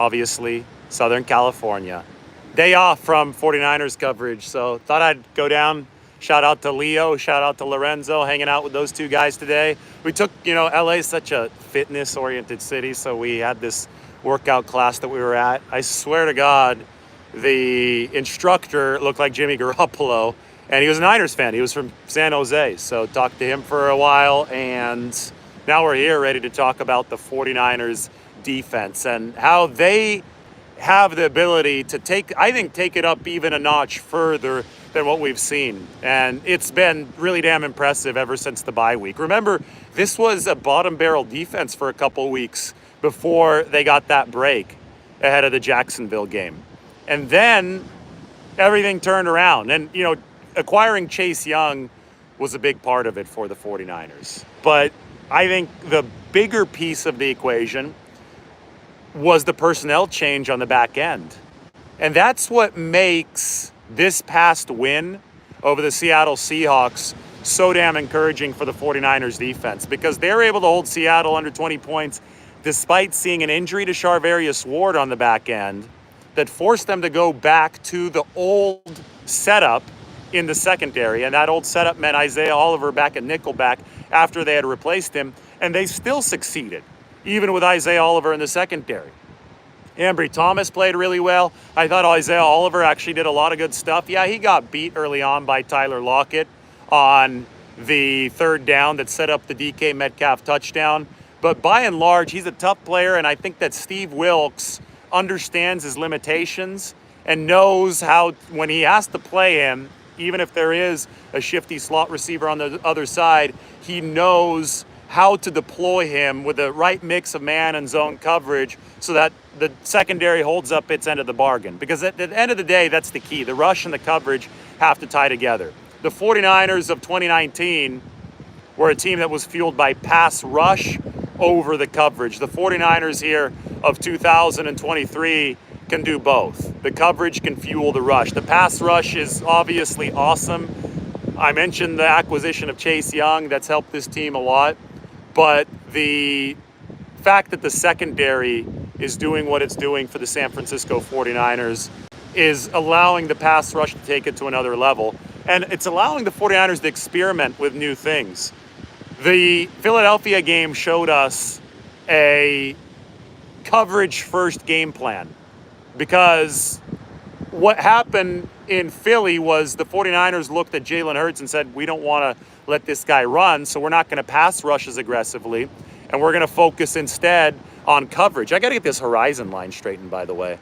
obviously, Southern California. Day off from 49ers coverage, so thought I'd go down. Shout out to Leo, shout out to Lorenzo, hanging out with those two guys today. We took, LA is such a fitness-oriented city, so we had this workout class that we were at. I swear to God, the instructor looked like Jimmy Garoppolo, and he was a Niners fan. He was from San Jose, so talked to him for a while, and now we're here ready to talk about the 49ers defense and how they have the ability to take it up even a notch further than what we've seen. And it's been really damn impressive ever since the bye week. Remember, this was a bottom barrel defense for a couple weeks before they got that break ahead of the Jacksonville game. And then everything turned around. And, acquiring Chase Young was a big part of it for the 49ers. But I think the bigger piece of the equation was the personnel change on the back end. And that's what makes this past win over the Seattle Seahawks so damn encouraging for the 49ers defense, because they're able to hold Seattle under 20 points despite seeing an injury to Charvarius Ward on the back end that forced them to go back to the old setup in the secondary. And that old setup meant Isaiah Oliver back at nickelback after they had replaced him, and they still succeeded, even with Isaiah Oliver in the secondary. Ambry Thomas played really well. I thought Isaiah Oliver actually did a lot of good stuff. Yeah, he got beat early on by Tyler Lockett on the third down that set up the DK Metcalf touchdown. But by and large, he's a tough player, and I think that Steve Wilks understands his limitations and knows how, when he has to play him, even if there is a shifty slot receiver on the other side, he knows how to deploy him with the right mix of man and zone coverage so that the secondary holds up its end of the bargain. Because at the end of the day, that's the key. The rush and the coverage have to tie together. The 49ers of 2019 were a team that was fueled by pass rush over the coverage. The 49ers here of 2023 can do both. The coverage can fuel the rush. The pass rush is obviously awesome. I mentioned the acquisition of Chase Young. That's helped this team a lot. But the fact that the secondary is doing what it's doing for the San Francisco 49ers is allowing the pass rush to take it to another level. And it's allowing the 49ers to experiment with new things. The Philadelphia game showed us a coverage-first game plan, because what happened in Philly was the 49ers looked at Jalen Hurts and said, we don't want to let this guy run, so we're not going to pass rush as aggressively, and we're going to focus instead on coverage. I got to get this horizon line straightened, by the way.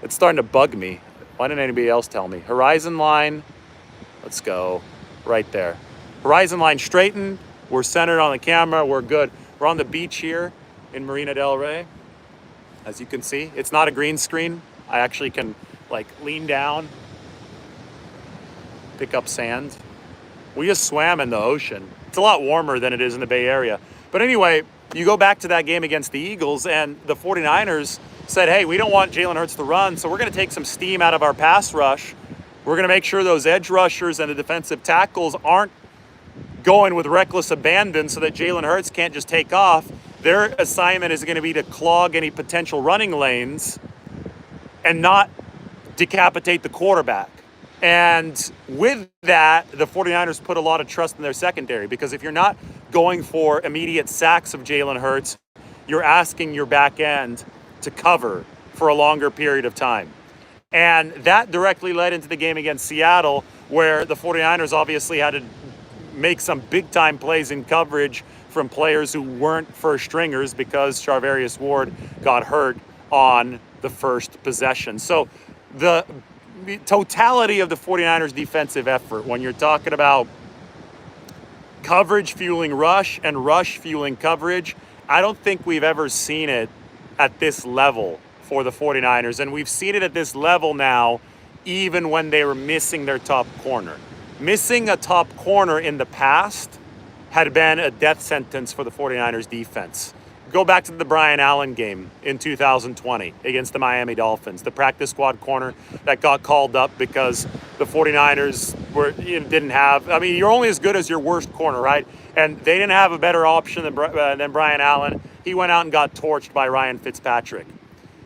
It's starting to bug me. Why didn't anybody else tell me? Horizon line, let's go right there. Horizon line straightened. We're centered on the camera. We're good. We're on the beach here in Marina del Rey. As you can see, it's not a green screen. I actually can lean down, pick up sand. We just swam in the ocean. It's a lot warmer than it is in the Bay Area. But anyway, you go back to that game against the Eagles, and the 49ers said, hey, we don't want Jalen Hurts to run, so we're going to take some steam out of our pass rush. We're going to make sure those edge rushers and the defensive tackles aren't going with reckless abandon so that Jalen Hurts can't just take off. Their assignment is going to be to clog any potential running lanes and not decapitate the quarterback. And with that, the 49ers put a lot of trust in their secondary, because if you're not going for immediate sacks of Jalen Hurts, you're asking your back end to cover for a longer period of time. And that directly led into the game against Seattle, where the 49ers obviously had to make some big-time plays in coverage from players who weren't first stringers, because Charvarius Ward got hurt on the first possession. So the totality of the 49ers defensive effort, when you're talking about coverage fueling rush and rush fueling coverage, I don't think we've ever seen it at this level for the 49ers. And we've seen it at this level now, even when they were missing their top corner. Missing a top corner in the past had been a death sentence for the 49ers defense. Go back to the Brian Allen game in 2020 against the Miami Dolphins, the practice squad corner that got called up because the 49ers didn't have, you're only as good as your worst corner, right? And they didn't have a better option than Brian Allen. He went out and got torched by Ryan Fitzpatrick.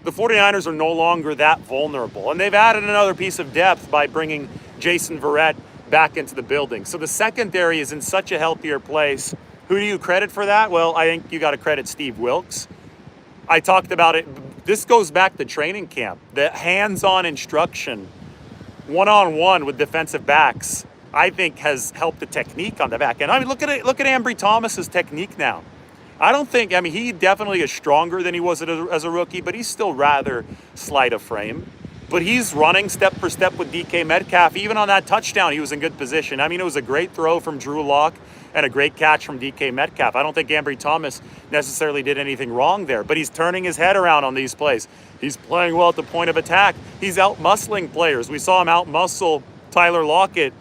the 49ers are no longer that vulnerable. And they've added another piece of depth by bringing Jason Verrett back into the building. So the secondary is in such a healthier place. Who do you credit for that? Well, I think you got to credit Steve Wilks. I talked about it. This goes back to training camp. The hands-on instruction, one-on-one with defensive backs, I think has helped the technique on the back end. I mean, look at Ambry Thomas's technique now. He definitely is stronger than he was as a rookie, but he's still rather slight of frame. But he's running step for step with DK Metcalf. Even on that touchdown, he was in good position. I mean, it was a great throw from Drew Lock and a great catch from DK Metcalf. I don't think Ambry Thomas necessarily did anything wrong there, but he's turning his head around on these plays. He's playing well at the point of attack. He's out-muscling players. We saw him out-muscle Tyler Lockett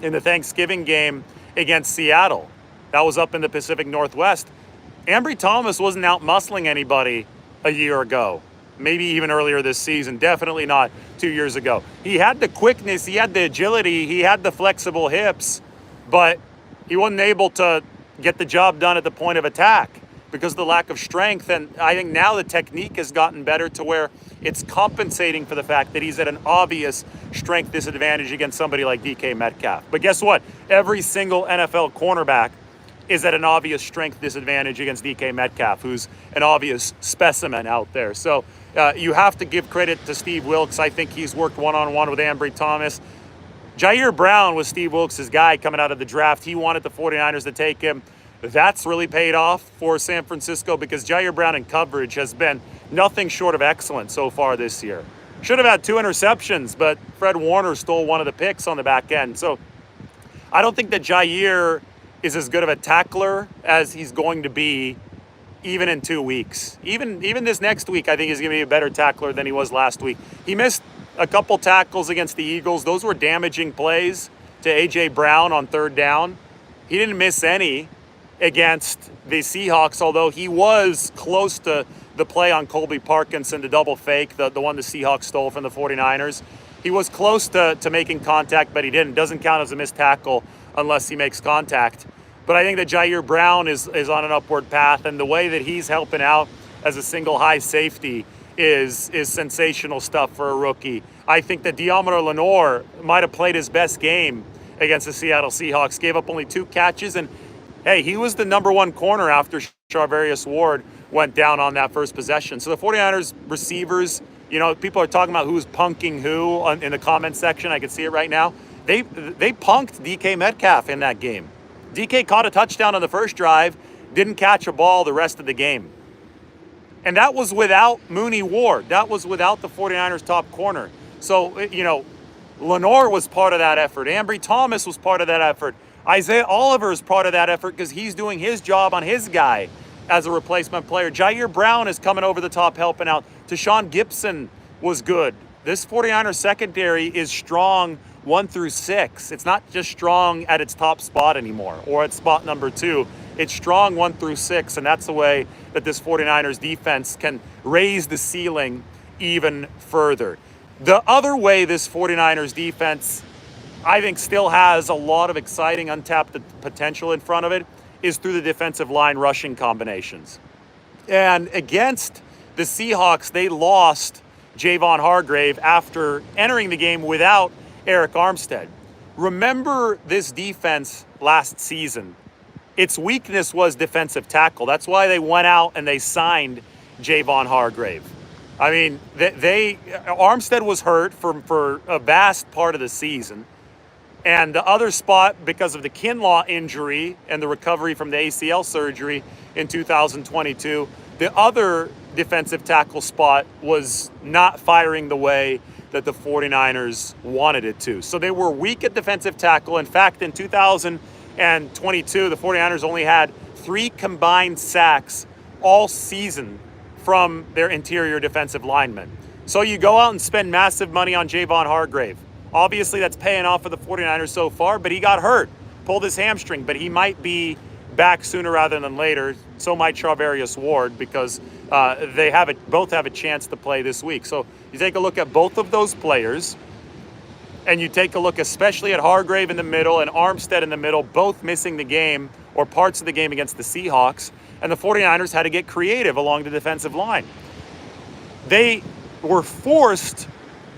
in the Thanksgiving game against Seattle. That was up in the Pacific Northwest. Ambry Thomas wasn't out-muscling anybody a year ago, maybe even earlier this season, definitely not 2 years ago. He had the quickness, he had the agility, he had the flexible hips, but he wasn't able to get the job done at the point of attack because of the lack of strength. And I think now the technique has gotten better to where it's compensating for the fact that he's at an obvious strength disadvantage against somebody like DK Metcalf. But guess what? Every single NFL cornerback is at an obvious strength disadvantage against DK Metcalf, who's an obvious specimen out there. So you have to give credit to Steve Wilks. I think he's worked one-on-one with Ambry Thomas. Jair Brown was Steve Wilks' guy coming out of the draft. He wanted the 49ers to take him. That's really paid off for San Francisco because Jair Brown in coverage has been nothing short of excellent so far this year. Should have had 2 interceptions, but Fred Warner stole one of the picks on the back end. So I don't think that Jair is as good of a tackler as he's going to be even in 2 weeks. Even this next week, I think he's going to be a better tackler than he was last week. He missed a couple tackles against the Eagles. Those were damaging plays to A.J. Brown on third down. He didn't miss any against the Seahawks, although he was close to the play on Colby Parkinson, the double fake, the one the Seahawks stole from the 49ers. He was close to making contact, but he didn't. Doesn't count as a missed tackle unless he makes contact. But I think that Jair Brown is on an upward path, and the way that he's helping out as a single high safety is sensational stuff for a rookie. I think that Deommodore Lenoir might have played his best game against the Seattle Seahawks, gave up only 2 catches, and hey, he was the number 1 corner after Charvarius Ward went down on that first possession. So the 49ers receivers, people are talking about who's punking who in the comment section. I can see it right now. They punked DK Metcalf in that game. DK caught a touchdown on the first drive, didn't catch a ball the rest of the game. And that was without Mooney Ward. That was without the 49ers top corner. So, Lenoir was part of that effort. Ambry Thomas was part of that effort. Isaiah Oliver is part of that effort because he's doing his job on his guy as a replacement player. Jair Brown is coming over the top helping out. Tashawn Gibson was good. This 49ers secondary is strong 1 through 6. It's not just strong at its top spot anymore or at spot number 2. It's strong 1 through 6, and that's the way that this 49ers defense can raise the ceiling even further. The other way this 49ers defense, I think, still has a lot of exciting untapped potential in front of it is through the defensive line rushing combinations. And against the Seahawks, they lost Javon Hargrave after entering the game without Eric Armstead. Remember this defense last season. Its weakness was defensive tackle. That's why they went out and they signed Javon Hargrave. I mean, Armstead was hurt for a vast part of the season. And the other spot, because of the Kinlaw injury and the recovery from the ACL surgery in 2022, the other defensive tackle spot was not firing the way that the 49ers wanted it to. So they were weak at defensive tackle. In fact, in 2022, the 49ers only had 3 combined sacks all season from their interior defensive linemen. So you go out and spend massive money on Javon Hargrave. Obviously, that's paying off for the 49ers so far, but he got hurt, pulled his hamstring, but he might be back sooner rather than later. So might Charvarius Ward because they both have a chance to play this week. So you take a look at both of those players, and you take a look especially at Hargrave in the middle and Armstead in the middle, both missing the game or parts of the game against the Seahawks, and the 49ers had to get creative along the defensive line. they were forced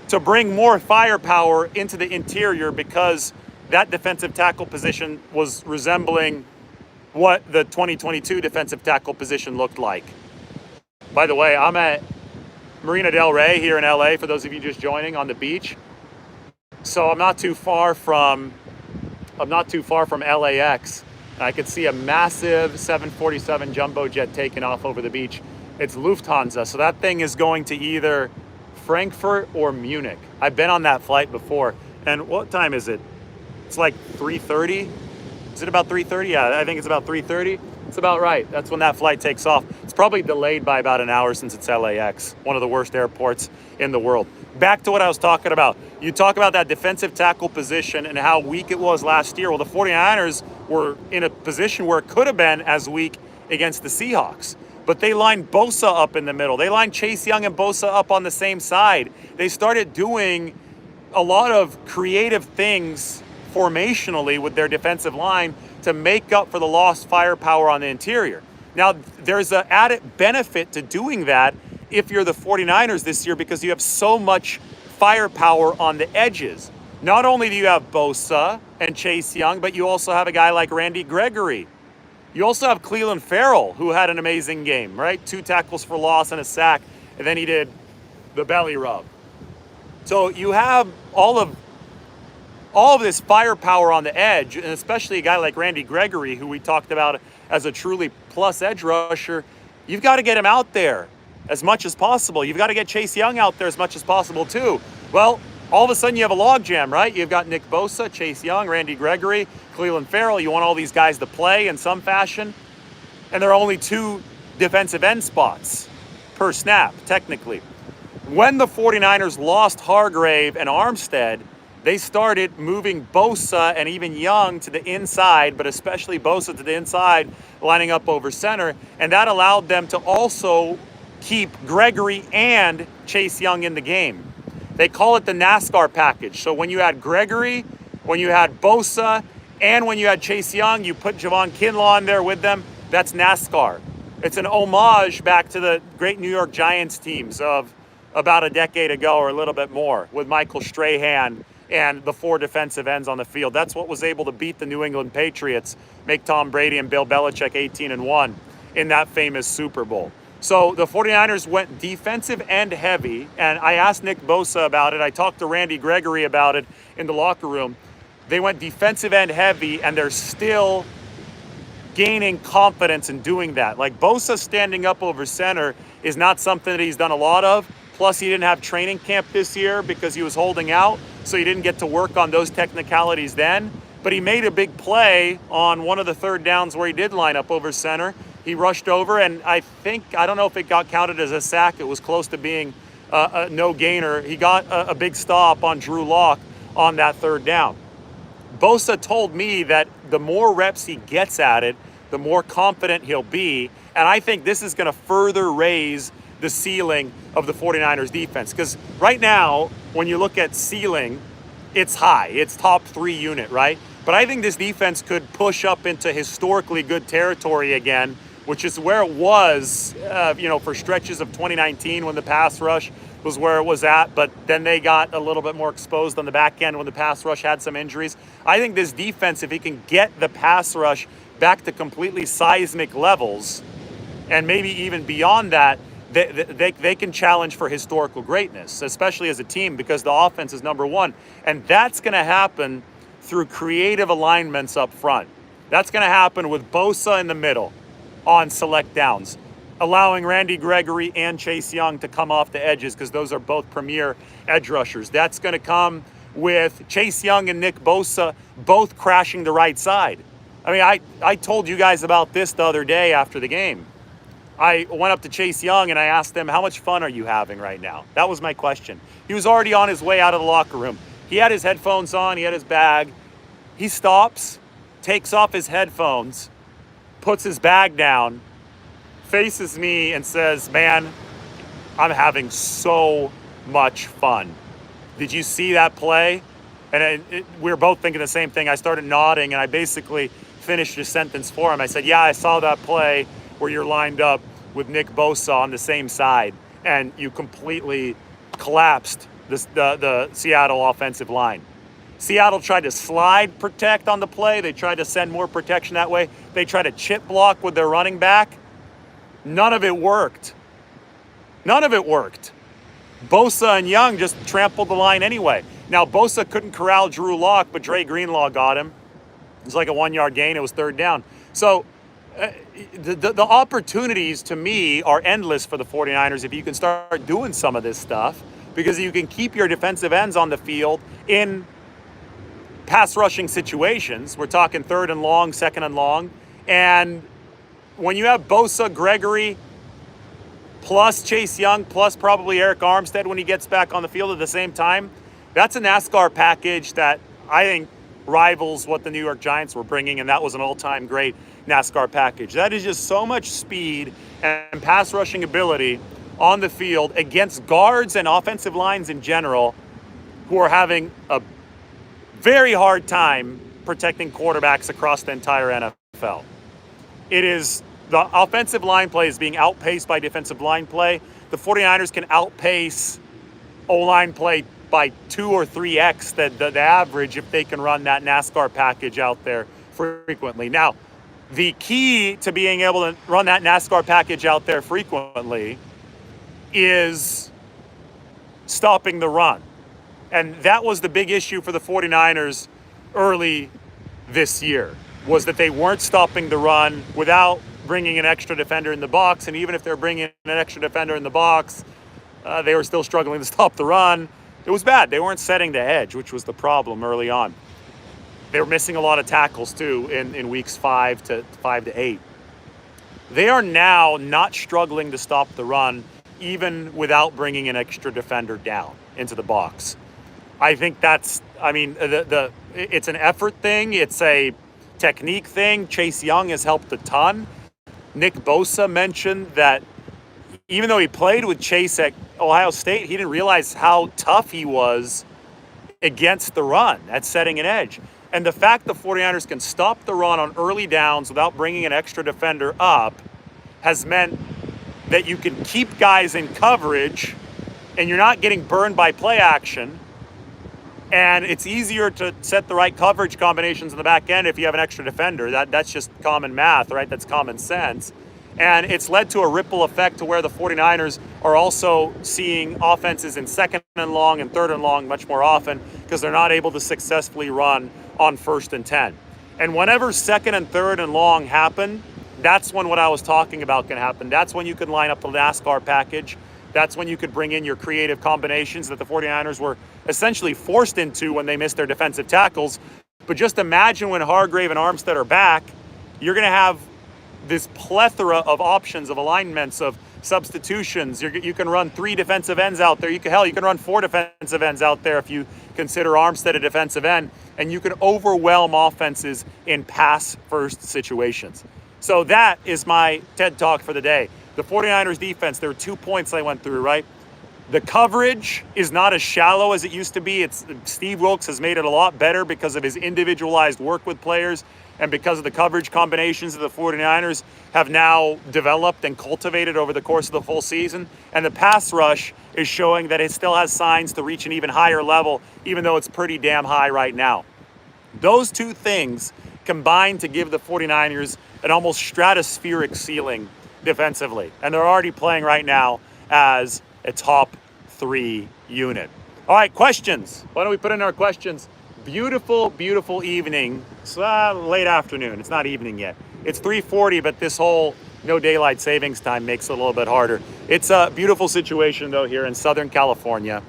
to bring more firepower into the interior because that defensive tackle position was resembling what the 2022 defensive tackle position looked like. By the way, I'm at Marina Del Rey here in LA, for those of you just joining, on the beach. So I'm not too far from LAX. And I could see a massive 747 jumbo jet taking off over the beach. It's Lufthansa, so that thing is going to either Frankfurt or Munich. I've been on that flight before. And what time is it? It's like 3:30. Is it about 3:30? Yeah, I think it's about 3:30. It's about right. That's when that flight takes off. It's probably delayed by about an hour since it's LAX, one of the worst airports in the world. Back to what I was talking about. You talk about that defensive tackle position and how weak it was last year. Well, the 49ers were in a position where it could have been as weak against the Seahawks. But they lined Bosa up in the middle. They lined Chase Young and Bosa up on the same side. They started doing a lot of creative things formationally with their defensive line to make up for the lost firepower on the interior. Now, there's an added benefit to doing that if you're the 49ers this year, because you have so much firepower on the edges. Not only do you have Bosa and Chase Young, but you also have a guy like Randy Gregory. You also have Clelin Ferrell, who had an amazing game, right? 2 tackles for loss and a sack, and then he did the belly rub. So you have all of this firepower on the edge, and especially a guy like Randy Gregory, who we talked about as a truly plus edge rusher. You've got to get him out there as much as possible. You've got to get Chase Young out there as much as possible too. Well, all of a sudden you have a logjam, right? You've got Nick Bosa, Chase Young, Randy Gregory, Clelin Ferrell. You want all these guys to play in some fashion, and there are only 2 defensive end spots per snap, technically. When the 49ers lost Hargrave and Armstead, they started moving Bosa and even Young to the inside, but especially Bosa to the inside, lining up over center. And that allowed them to also keep Gregory and Chase Young in the game. They call it the NASCAR package. So when you had Gregory, when you had Bosa, and when you had Chase Young, you put Javon Kinlaw in there with them. That's NASCAR. It's an homage back to the great New York Giants teams of about a decade ago or a little bit more, with Michael Strahan and the 4 defensive ends on the field. That's what was able to beat the New England Patriots, make Tom Brady and Bill Belichick 18-1 in that famous Super Bowl. So the 49ers went defensive end heavy, and I asked Nick Bosa about it. I talked to Randy Gregory about it in the locker room. They went defensive end heavy, and they're still gaining confidence in doing that. Like, Bosa standing up over center is not something that he's done a lot of. Plus, he didn't have training camp this year because he was holding out, so he didn't get to work on those technicalities then. But he made a big play on one of the 3rd downs where he did line up over center. He rushed over, and I don't know if it got counted as a sack. It was close to being a no gainer. He got a big stop on Drew Lock on that 3rd down. Bosa told me that the more reps he gets at it, the more confident he'll be. And I think this is going to further raise the ceiling of the 49ers defense. Because right now, when you look at ceiling, it's high. It's top 3 unit, right? But I think this defense could push up into historically good territory again, which is where it was, for stretches of 2019 when the pass rush was where it was at. But then they got a little bit more exposed on the back end when the pass rush had some injuries. I think this defense, if he can get the pass rush back to completely seismic levels, and maybe even beyond that, they can challenge for historical greatness, especially as a team, because the offense is number 1. And that's going to happen through creative alignments up front. That's going to happen with Bosa in the middle on select downs, allowing Randy Gregory and Chase Young to come off the edges, because those are both premier edge rushers. That's going to come with Chase Young and Nick Bosa both crashing the right side. I mean, I told you guys about this the other day after the game. I went up to Chase Young and I asked him, how much fun are you having right now? That was my question. He was already on his way out of the locker room. He had his headphones on, he had his bag. He stops, takes off his headphones, puts his bag down, faces me and says, man, I'm having so much fun. Did you see that play? And we were both thinking the same thing. I started nodding and I basically finished his sentence for him. I said, yeah, I saw that play where you're lined up with Nick Bosa on the same side. and you completely collapsed the Seattle offensive line. Seattle tried to slide protect on the play. They tried to send more protection that way. They tried to chip block with their running back. None of it worked. None of it worked. Bosa and Young just trampled the line anyway. Now, Bosa couldn't corral Drew Lock, but Dre Greenlaw got him. It was like a 1 yard gain. It was third down. So the opportunities to me are endless for the 49ers if you can start doing some of this stuff, because you can keep your defensive ends on the field in pass rushing situations. We're talking third and long, second and long. And when you have Bosa, Gregory, plus Chase Young, plus probably Eric Armstead when he gets back on the field at the same time, that's a NASCAR package that I think rivals what the New York Giants were bringing, and that was an all-time great NASCAR package. That is just so much speed and pass rushing ability on the field against guards and offensive lines in general who are having a very hard time protecting quarterbacks across the entire NFL. It is the offensive line play is being outpaced by defensive line play. The 49ers can outpace O-line play by 2 or 3x the average if they can run that NASCAR package out there frequently. Now, the key to being able to run that NASCAR package out there frequently is stopping the run. And that was the big issue for the 49ers early this year, was that they weren't stopping the run without bringing an extra defender in the box. And even if they're bringing an extra defender in the box, they were still struggling to stop the run. It was bad. They weren't setting the edge, which was the problem early on. They were missing a lot of tackles, too, in weeks 5 to 8. They are now not struggling to stop the run, even without bringing an extra defender down into the box. I think that's, it's an effort thing. It's a technique thing. Chase Young has helped a ton. Nick Bosa mentioned that even though he played with Chase at Ohio State, he didn't realize how tough he was against the run at setting an edge. And the fact the 49ers can stop the run on early downs without bringing an extra defender up has meant that you can keep guys in coverage and you're not getting burned by play action. And it's easier to set the right coverage combinations in the back end if you have an extra defender. That's just common math, right? That's common sense. And it's led to a ripple effect to where the 49ers are also seeing offenses in second and long and third and long much more often because they're not able to successfully run on 1st and 10. And whenever second and third and long happen, that's when what I was talking about can happen. That's when you can line up the NASCAR package. That's when you could bring in your creative combinations that the 49ers were essentially forced into when they missed their defensive tackles. But just imagine when Hargrave and Armstead are back, you're going to have this plethora of options, of alignments, of substitutions. You can run 3 defensive ends out there. You can run 4 defensive ends out there if you consider Armstead a defensive end, and you can overwhelm offenses in pass-first situations. So that is my TED Talk for the day. The 49ers defense, there were 2 points I went through, right? The coverage is not as shallow as it used to be. Steve Wilkes has made it a lot better because of his individualized work with players and because of the coverage combinations that the 49ers have now developed and cultivated over the course of the full season. And the pass rush is showing that it still has signs to reach an even higher level, even though it's pretty damn high right now. Those 2 things combine to give the 49ers an almost stratospheric ceiling defensively. And they're already playing right now as a top 3 unit. All right, questions. Why don't we put in our questions? Beautiful, beautiful evening. It's late afternoon. It's not evening yet. It's 3:40, but this whole no daylight savings time makes it a little bit harder. It's a beautiful situation, though, here in Southern California.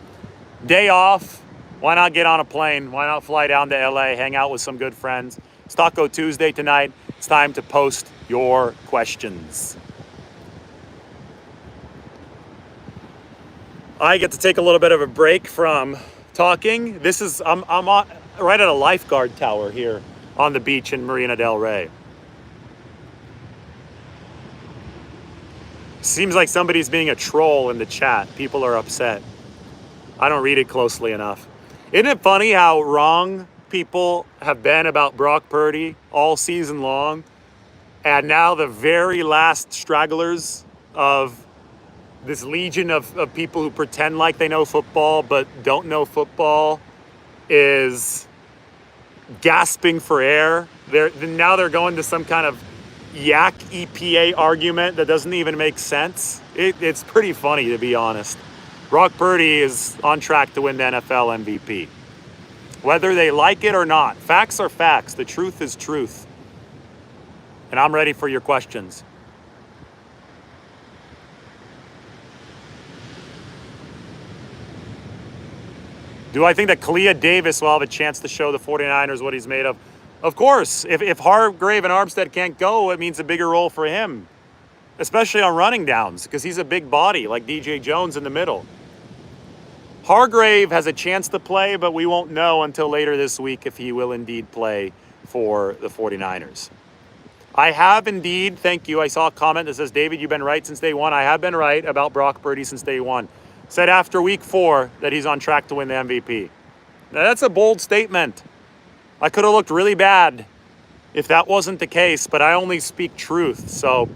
Day off. Why not get on a plane? Why not fly down to LA, hang out with some good friends? It's Taco Tuesday tonight. It's time to post your questions. I get to take a little bit of a break from talking. I'm on, right at a lifeguard tower here on the beach in Marina del Rey. Seems like somebody's being a troll in the chat. People are upset. I don't read it closely enough. Isn't it funny how wrong people have been about Brock Purdy all season long? And now the very last stragglers of this legion of people who pretend like they know football but don't know football is gasping for air. Now they're going to some kind of yak EPA argument that doesn't even make sense. It's pretty funny, to be honest. Brock Purdy is on track to win the NFL MVP. Whether they like it or not, facts are facts. The truth is truth. And I'm ready for your questions. Do I think that Kalia Davis will have a chance to show the 49ers what he's made of? Of course. If Hargrave and Armstead can't go, it means a bigger role for him, especially on running downs, because he's a big body like DJ Jones in the middle. Hargrave has a chance to play, but we won't know until later this week if he will indeed play for the 49ers. I have indeed, thank you. I saw a comment that says, David, you've been right since day one. I have been right about Brock Purdy since day one. Said after week 4 that he's on track to win the MVP. Now, that's a bold statement. I could have looked really bad if that wasn't the case, but I only speak truth. So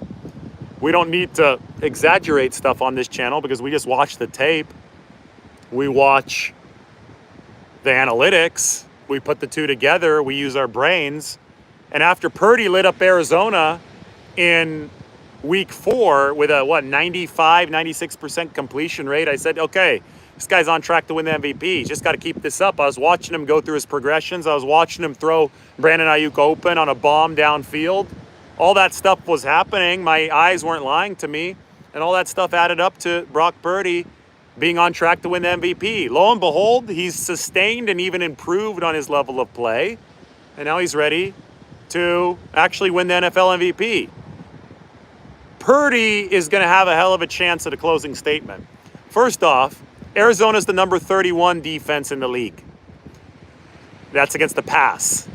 we don't need to exaggerate stuff on this channel because we just watch the tape. We watch the analytics. We put the two together. We use our brains. And after Purdy lit up Arizona in week 4 with a, 95, 96% completion rate, I said, okay, this guy's on track to win the MVP. He's just got to keep this up. I was watching him go through his progressions. I was watching him throw Brandon Ayuk open on a bomb downfield. All that stuff was happening. My eyes weren't lying to me. And all that stuff added up to Brock Purdy being on track to win the MVP. Lo and behold, he's sustained and even improved on his level of play. And now he's ready to actually win the NFL MVP. Purdy is going to have a hell of a chance at a closing statement. First off, Arizona's the number 31 defense in the league. That's against the pass.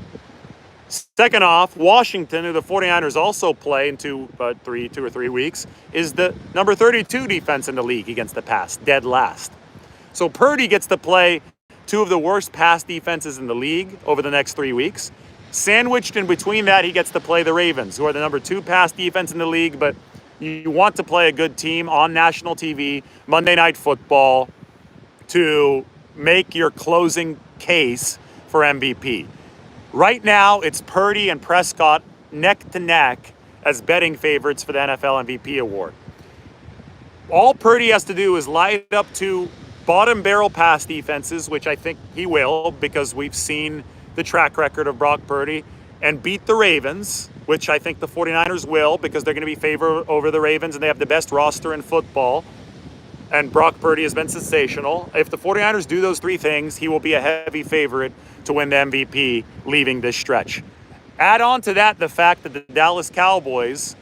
Second off, Washington, who the 49ers also play in 2 or 3 weeks, is the number 32 defense in the league against the pass, dead last. So Purdy gets to play 2 of the worst pass defenses in the league over the next 3 weeks. Sandwiched in between that, he gets to play the Ravens, who are the number 2 pass defense in the league, but you want to play a good team on national TV, Monday Night Football, to make your closing case for MVP. Right now, it's Purdy and Prescott neck to neck as betting favorites for the NFL MVP award. All Purdy has to do is light up 2 bottom barrel pass defenses, which I think he will because we've seen the track record of Brock Purdy, and beat the Ravens, which I think the 49ers will because they're going to be favored over the Ravens and they have the best roster in football. And Brock Purdy has been sensational. If the 49ers do those 3 things, he will be a heavy favorite to win the MVP leaving this stretch. Add on to that the fact that the Dallas Cowboys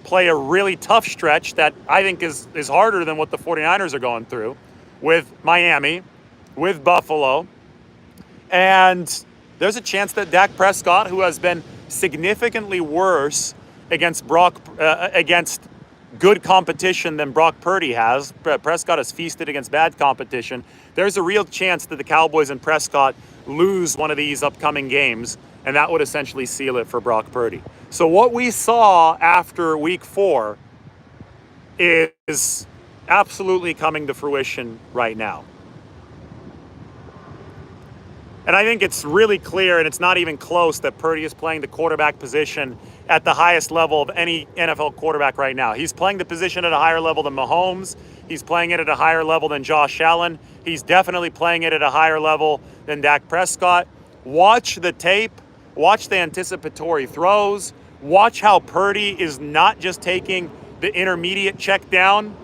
play a really tough stretch that I think is harder than what the 49ers are going through with Miami, with Buffalo. And there's a chance that Dak Prescott, who has been significantly worse against against good competition than Brock Purdy has. Prescott has feasted against bad competition. There's a real chance that the Cowboys and Prescott lose one of these upcoming games, and that would essentially seal it for Brock Purdy. So what we saw after week 4 is absolutely coming to fruition right now. And I think it's really clear, and it's not even close, that Purdy is playing the quarterback position at the highest level of any NFL quarterback right now. He's playing the position at a higher level than Mahomes. He's playing it at a higher level than Josh Allen. He's definitely playing it at a higher level than Dak Prescott. Watch the tape. Watch the anticipatory throws. Watch how Purdy is not just taking the intermediate check down.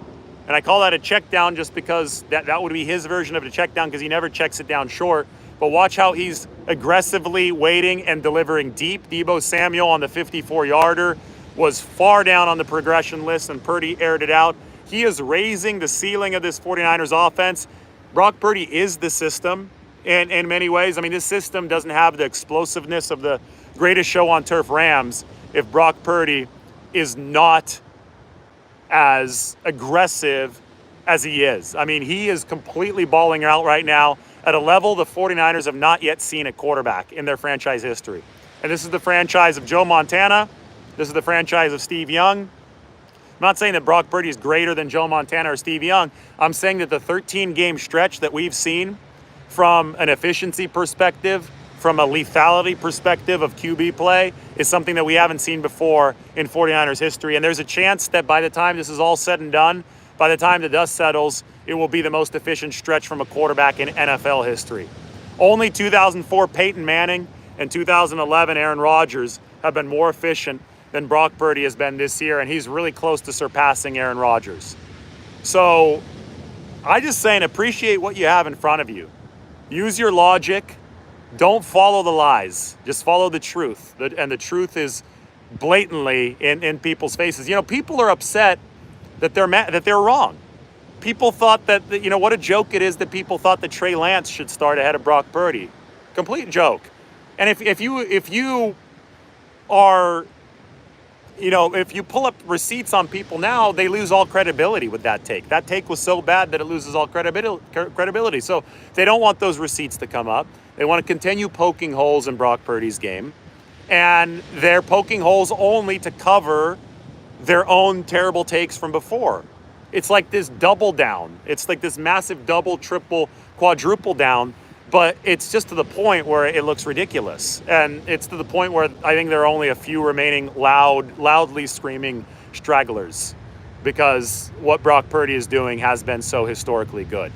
And I call that a check down just because that would be his version of a check down because he never checks it down short. But watch how he's aggressively waiting and delivering deep. Deebo Samuel on the 54-yarder was far down on the progression list, and Purdy aired it out. He is raising the ceiling of this 49ers offense. Brock Purdy is the system in many ways. I mean, this system doesn't have the explosiveness of the greatest show on turf Rams if Brock Purdy is not as aggressive as he is. I mean, he is completely balling out right now at a level the 49ers have not yet seen a quarterback in their franchise history. And this is the franchise of Joe Montana. This is the franchise of Steve Young. I'm not saying that Brock Purdy is greater than Joe Montana or Steve Young. I'm saying that the 13-game stretch that we've seen from an efficiency perspective, from a lethality perspective of QB play, is something that we haven't seen before in 49ers history. And there's a chance that by the time this is all said and done, by the time the dust settles, it will be the most efficient stretch from a quarterback in NFL history. Only 2004 Peyton Manning and 2011 Aaron Rodgers have been more efficient than Brock Purdy has been this year, and he's really close to surpassing Aaron Rodgers. So I just saying, appreciate what you have in front of you. Use your logic. Don't follow the lies. Just follow the truth. And the truth is blatantly in people's faces. You know, people are upset that they're wrong. People thought that, you know, what a joke it is that people thought that Trey Lance should start ahead of Brock Purdy. Complete joke. And if you are, you know, if you pull up receipts on people now, they lose all credibility with that take. That take was so bad that it loses all credibility. So they don't want those receipts to come up. They want to continue poking holes in Brock Purdy's game. And they're poking holes only to cover their own terrible takes from before. It's like this double down. It's like this massive double, triple, quadruple down, but it's just to the point where it looks ridiculous. And it's to the point where I think there are only a few remaining loudly screaming stragglers, because what Brock Purdy is doing has been so historically good.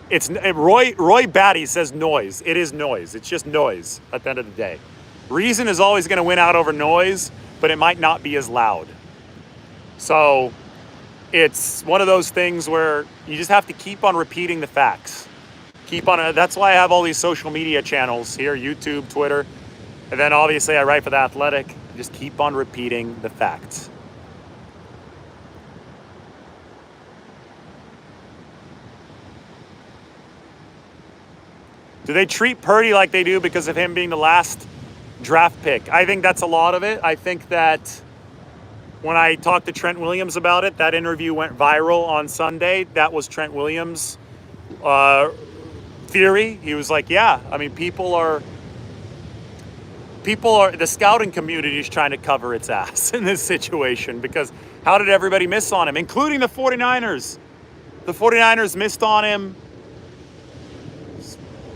It's Roy Batty says noise. It is noise. It's just noise at the end of the day. Reason is always going to win out over noise, but it might not be as loud. So it's one of those things where you just have to keep on repeating the facts. That's why I have all these social media channels here, YouTube, Twitter, and then obviously I write for The Athletic. Just keep on repeating the facts. Do they treat Purdy like they do because of him being the last draft pick? I think that's a lot of it. I think that when I talked to Trent Williams about it, that interview went viral on Sunday. That was Trent Williams' theory. He was like, yeah, I mean, people are, the scouting community is trying to cover its ass in this situation, because how did everybody miss on him, including the 49ers? The 49ers missed on him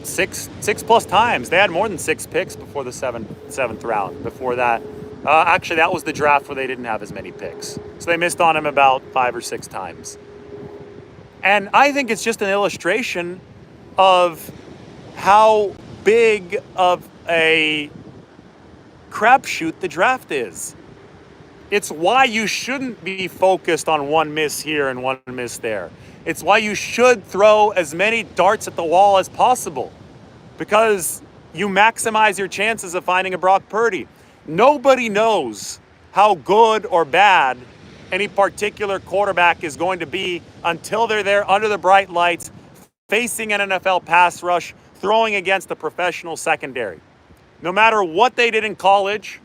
six plus times. They had more than 6 picks before the seventh round. Before that, actually, that was the draft where they didn't have as many picks. So they missed on him about 5 or 6 times. And I think it's just an illustration of how big of a crapshoot the draft is. It's why you shouldn't be focused on one miss here and one miss there. It's why you should throw as many darts at the wall as possible, because you maximize your chances of finding a Brock Purdy. Nobody knows how good or bad any particular quarterback is going to be until they're there under the bright lights, facing an NFL pass rush, throwing against a professional secondary. No matter what they did in college,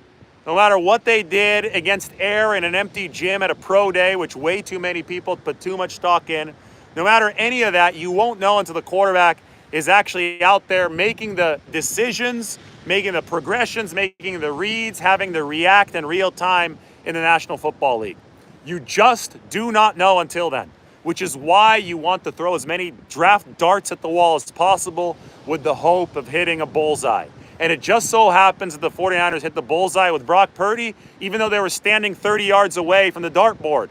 no matter what they did against air in an empty gym at a pro day, which way too many people put too much stock in, no matter any of that, you won't know until the quarterback is actually out there making the decisions, making the progressions, making the reads, having to react in real time in the National Football League. You just do not know until then, which is why you want to throw as many draft darts at the wall as possible with the hope of hitting a bullseye. And it just so happens that the 49ers hit the bullseye with Brock Purdy, even though they were standing 30 yards away from the dartboard.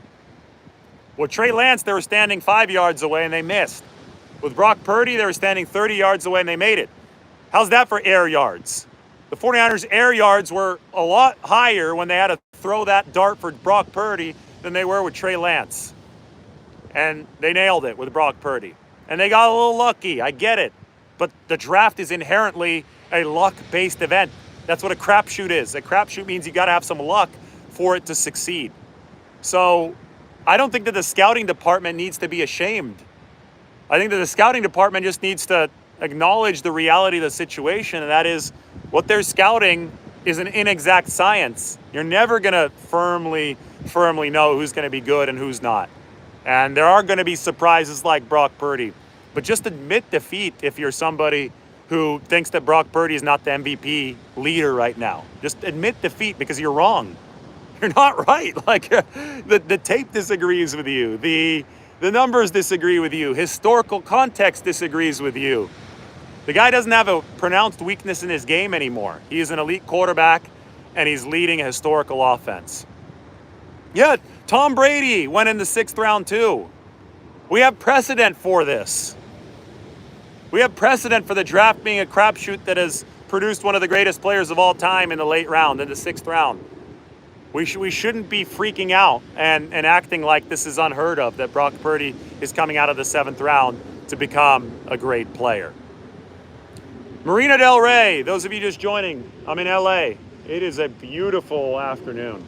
With Trey Lance, they were standing 5 yards away and they missed. With Brock Purdy, they were standing 30 yards away and they made it. How's that for air yards? The 49ers' air yards were a lot higher when they had to throw that dart for Brock Purdy than they were with Trey Lance. And they nailed it with Brock Purdy. And they got a little lucky, I get it. But the draft is inherently a luck-based event. That's what a crapshoot is. A crapshoot means you got to have some luck for it to succeed. So I don't think that the scouting department needs to be ashamed. I think that the scouting department just needs to acknowledge the reality of the situation, and that is what they're scouting is an inexact science. You're never going to firmly know who's going to be good and who's not. And there are going to be surprises like Brock Purdy. But just admit defeat if you're somebody who thinks that Brock Purdy is not the MVP leader right now. Just admit defeat because you're wrong. You're not right. Like the tape disagrees with you. The numbers disagree with you. Historical context disagrees with you. The guy doesn't have a pronounced weakness in his game anymore. He is an elite quarterback, and he's leading a historical offense. Yeah, Tom Brady went in the 6th round too. We have precedent for this. We have precedent for the draft being a crapshoot that has produced one of the greatest players of all time in the late round, in the 6th round. We shouldn't be freaking out and acting like this is unheard of, that Brock Purdy is coming out of the 7th round to become a great player. Marina Del Rey, those of you just joining, I'm in LA. It is a beautiful afternoon.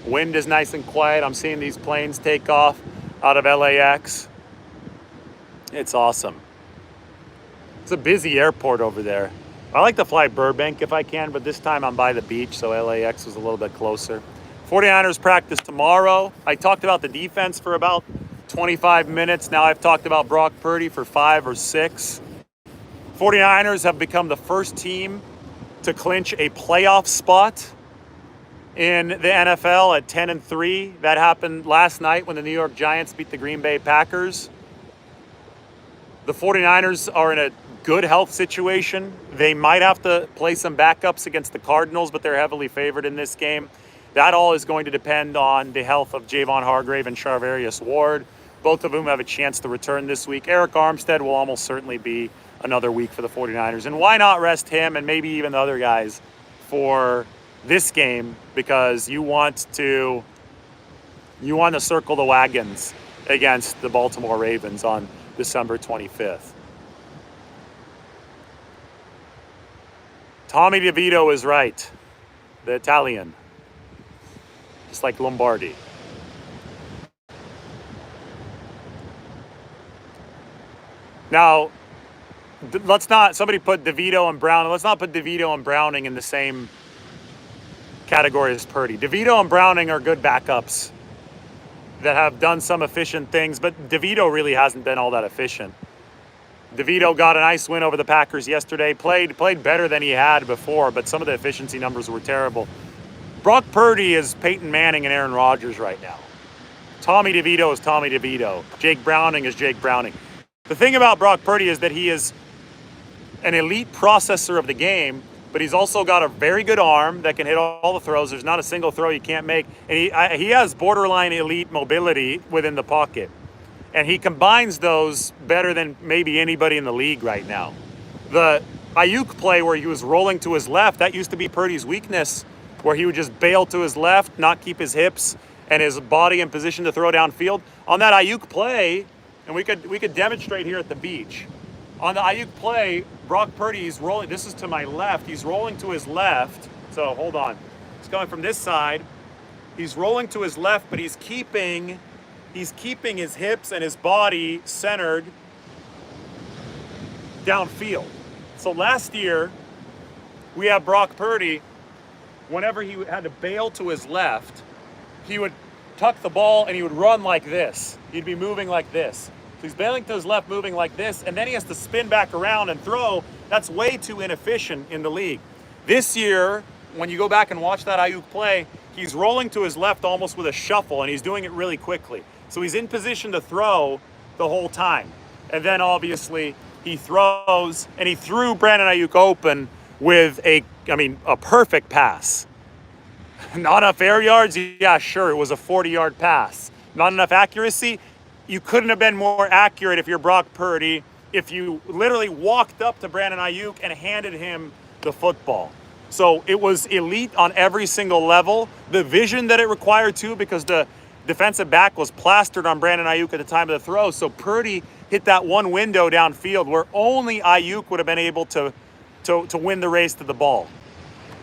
Wind is nice and quiet. I'm seeing these planes take off out of LAX. It's awesome. It's a busy airport over there. I like to fly Burbank if I can, but this time I'm by the beach, so LAX was a little bit closer. 49ers practice tomorrow. I talked about the defense for about 25 minutes. Now I've talked about Brock Purdy for 5 or 6. 49ers have become the first team to clinch a playoff spot in the NFL at 10-3. That happened last night when the New York Giants beat the Green Bay Packers. The 49ers are in a good health situation. They might have to play some backups against the Cardinals, but they're heavily favored in this game. That all is going to depend on the health of Javon Hargrave and Charvarius Ward, both of whom have a chance to return this week. Eric Armstead will almost certainly be another week for the 49ers. And why not rest him and maybe even the other guys for this game, because you want to circle the wagons against the Baltimore Ravens on December 25th. Tommy DeVito is right. The Italian. Just like Lombardi. Now, let's not, somebody put DeVito and Browning, let's not put DeVito and Browning in the same category as Purdy. DeVito and Browning are good backups that have done some efficient things, but DeVito really hasn't been all that efficient. DeVito got a nice win over the Packers yesterday, played better than he had before, but some of the efficiency numbers were terrible. Brock Purdy is Peyton Manning and Aaron Rodgers right now. Tommy DeVito is Tommy DeVito. Jake Browning is Jake Browning. The thing about Brock Purdy is that he is an elite processor of the game, but he's also got a very good arm that can hit all the throws. There's not a single throw he can't make. And he has borderline elite mobility within the pocket. And he combines those better than maybe anybody in the league right now. The Ayuk play where he was rolling to his left, that used to be Purdy's weakness, where he would just bail to his left, not keep his hips and his body in position to throw downfield. On that Ayuk play, and we could demonstrate here at the beach. On the Ayuk play, Brock Purdy is rolling. This is to my left. He's rolling to his left. So hold on. He's going from this side. He's rolling to his left, but he's keeping his hips and his body centered downfield. So last year, we have Brock Purdy, whenever he had to bail to his left, he would tuck the ball and he would run like this. He'd be moving like this. So he's bailing to his left, moving like this, and then he has to spin back around and throw. That's way too inefficient in the league. This year, when you go back and watch that Ayuk play, he's rolling to his left almost with a shuffle, and he's doing it really quickly. So he's in position to throw the whole time. And then obviously he throws, and he threw Brandon Ayuk open with a perfect pass. Not enough air yards? Yeah, sure, it was a 40-yard pass. Not enough accuracy? You couldn't have been more accurate if you're Brock Purdy, if you literally walked up to Brandon Ayuk and handed him the football. So it was elite on every single level. The vision that it required too, because the defensive back was plastered on Brandon Ayuk at the time of the throw. So Purdy hit that one window downfield where only Ayuk would have been able to win the race to the ball.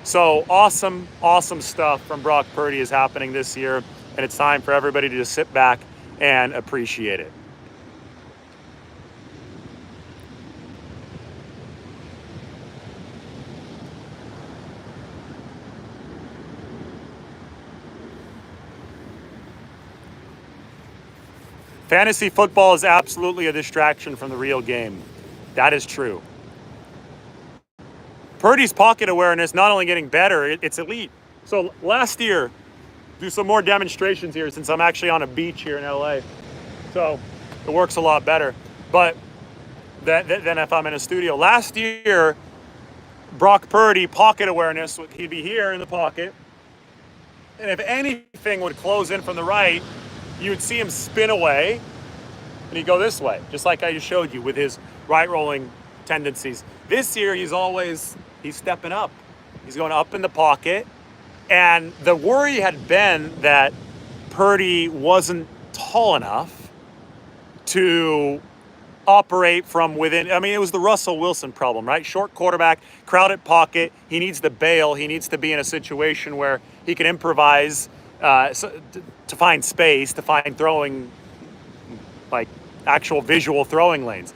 So awesome stuff from Brock Purdy is happening this year, and it's time for everybody to just sit back and appreciate it. Fantasy football is absolutely a distraction from the real game. That is true. Purdy's pocket awareness not only getting better, it's elite. So last year, do some more demonstrations here since I'm actually on a beach here in LA. So it works a lot better. But than if I'm in a studio. Last year, Brock Purdy, pocket awareness, he'd be here in the pocket. And if anything would close in from the right, you would see him spin away and he'd go this way, just like I just showed you with his right rolling tendencies. This year, he's stepping up. He's going up in the pocket. And the worry had been that Purdy wasn't tall enough to operate from within. I mean, it was the Russell Wilson problem, right? Short quarterback, crowded pocket. He needs to bail. He needs to be in a situation where he can improvise to find space, to find throwing, like actual visual throwing lanes.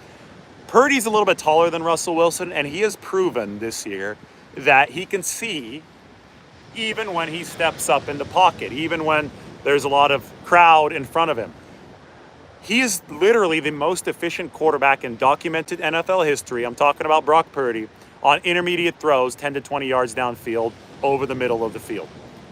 Purdy's a little bit taller than Russell Wilson, and he has proven this year that he can see even when he steps up in the pocket, even when there's a lot of crowd in front of him. He is literally the most efficient quarterback in documented NFL history. I'm talking about Brock Purdy on intermediate throws, 10 to 20 yards downfield, over the middle of the field.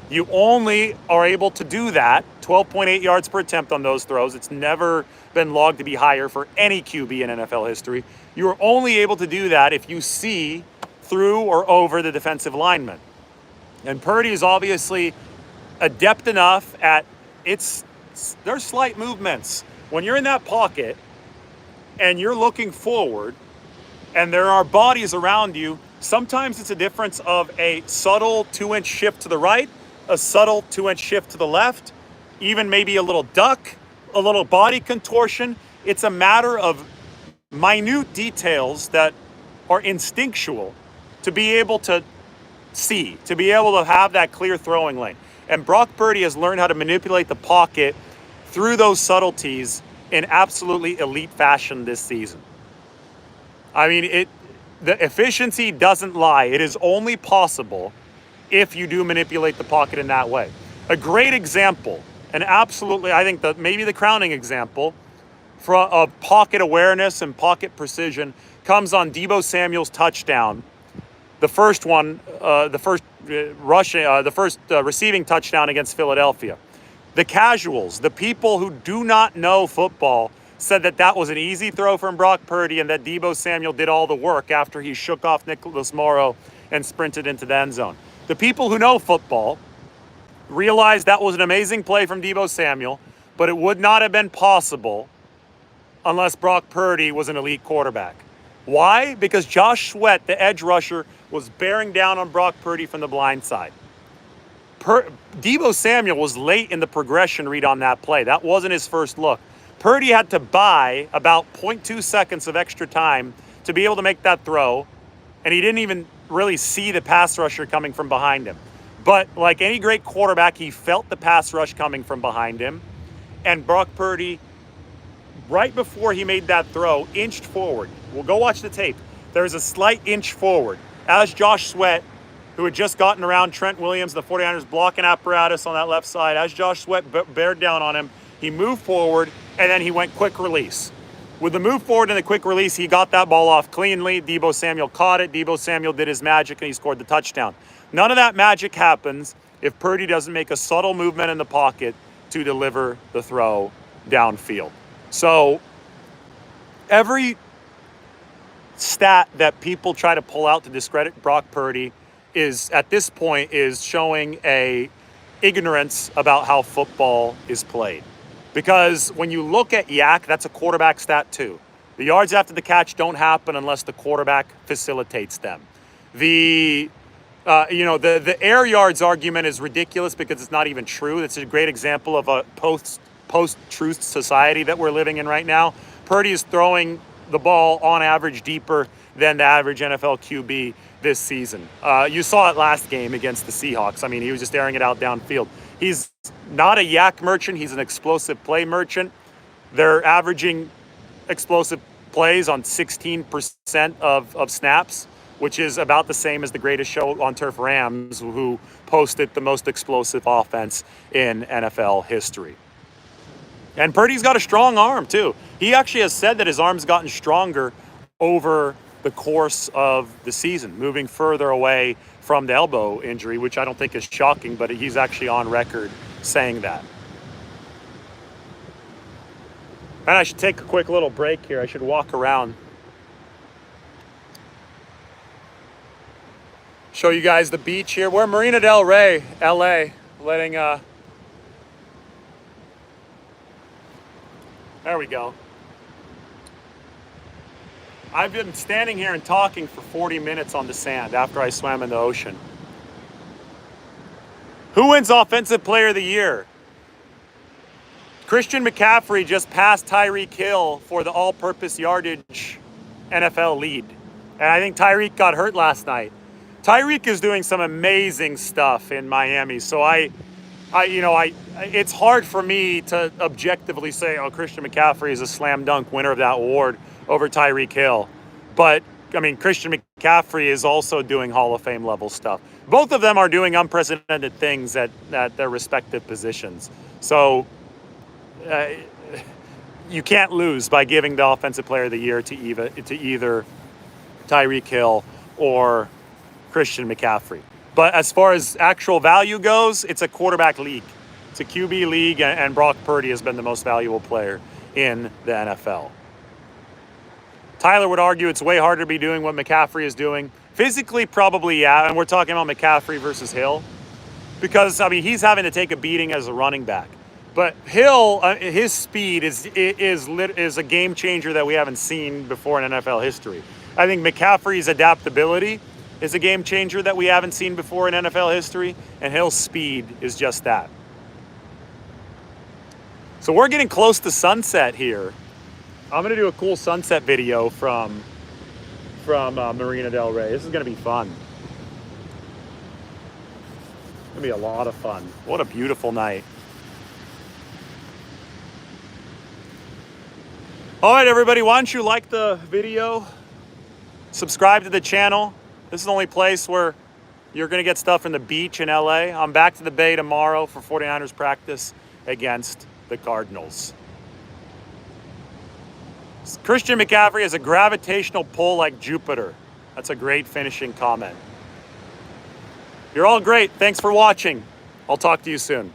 You only are able to do that, 12.8 yards per attempt on those throws. It's never been logged to be higher for any QB in NFL history. You are only able to do that if you see through or over the defensive lineman. And Purdy is obviously adept enough at there's slight movements. When you're in that pocket and you're looking forward and there are bodies around you, sometimes it's a difference of a subtle 2-inch shift to the right, a subtle 2-inch shift to the left, even maybe a little duck, a little body contortion. It's a matter of minute details that are instinctual to be able to see, to be able to have that clear throwing lane. And Brock Purdy has learned how to manipulate the pocket through those subtleties in absolutely elite fashion this season. I mean, the efficiency doesn't lie. It is only possible if you do manipulate the pocket in that way. A great example, and absolutely, I think maybe the crowning example of pocket awareness and pocket precision comes on Deebo Samuel's touchdown. The first one, the first receiving touchdown against Philadelphia. The casuals, the people who do not know football, said that was an easy throw from Brock Purdy and that Deebo Samuel did all the work after he shook off Nicholas Morrow and sprinted into the end zone. The people who know football realized that was an amazing play from Deebo Samuel, but it would not have been possible unless Brock Purdy was an elite quarterback. Why? Because Josh Sweat, the edge rusher, was bearing down on Brock Purdy from the blind side. Deebo Samuel was late in the progression read on that play. That wasn't his first look. Purdy had to buy about 0.2 seconds of extra time to be able to make that throw, and he didn't even really see the pass rusher coming from behind him. But like any great quarterback, he felt the pass rush coming from behind him, and Brock Purdy, right before he made that throw, inched forward. We'll go watch the tape. There's a slight inch forward as Josh Sweat, who had just gotten around Trent Williams, the 49ers blocking apparatus on that left side. As Josh Sweat bared down on him, he moved forward, and then he went quick release. With the move forward and the quick release, he got that ball off cleanly. Deebo Samuel caught it. Deebo Samuel did his magic, and he scored the touchdown. None of that magic happens if Purdy doesn't make a subtle movement in the pocket to deliver the throw downfield. So every stat that people try to pull out to discredit Brock Purdy is, at this point, is showing a ignorance about how football is played. Because when you look at yak, that's a quarterback stat too. The yards after the catch don't happen unless the quarterback facilitates them. The air yards argument is ridiculous because it's not even true. It's a great example of a post-truth society that we're living in right now. Purdy is throwing the ball on average deeper than the average NFL QB this season. You saw it last game against the Seahawks. I mean, he was just airing it out downfield. He's not a yak merchant. He's an explosive play merchant. They're averaging explosive plays on 16% of snaps, which is about the same as the greatest show on turf Rams, who posted the most explosive offense in NFL history. And Purdy's got a strong arm, too. He actually has said that his arm's gotten stronger over the course of the season, moving further away from the elbow injury, which I don't think is shocking, but he's actually on record saying that. And I should take a quick little break here. I should walk around. Show you guys the beach here. We're Marina del Rey, LA, letting, there we go. I've been standing here and talking for 40 minutes on the sand after I swam in the ocean. Who wins Offensive Player of the Year? Christian McCaffrey just passed Tyreek Hill for the all-purpose yardage NFL lead. And I think Tyreek got hurt last night. Tyreek is doing some amazing stuff in Miami. So it's hard for me to objectively say, oh, Christian McCaffrey is a slam dunk winner of that award over Tyreek Hill. But, I mean, Christian McCaffrey is also doing Hall of Fame level stuff. Both of them are doing unprecedented things at their respective positions. So you can't lose by giving the Offensive Player of the Year to either Tyreek Hill or Christian McCaffrey. But as far as actual value goes, it's a quarterback league. It's a QB league, and Brock Purdy has been the most valuable player in the NFL. Tyler would argue it's way harder to be doing what McCaffrey is doing. Physically, probably, yeah, and we're talking about McCaffrey versus Hill. Because, I mean, he's having to take a beating as a running back. But Hill, his speed is a game changer that we haven't seen before in NFL history. I think McCaffrey's adaptability is a game changer that we haven't seen before in NFL history, and Hill's speed is just that. So we're getting close to sunset here. I'm going to do a cool sunset video from Marina del Rey. This is going to be fun. It's going to be a lot of fun. What a beautiful night. All right, everybody, why don't you like the video? Subscribe to the channel. This is the only place where you're going to get stuff from the beach in LA. I'm back to the Bay tomorrow for 49ers practice against the Cardinals. Christian McCaffrey has a gravitational pull like Jupiter. That's a great finishing comment. You're all great. Thanks for watching. I'll talk to you soon.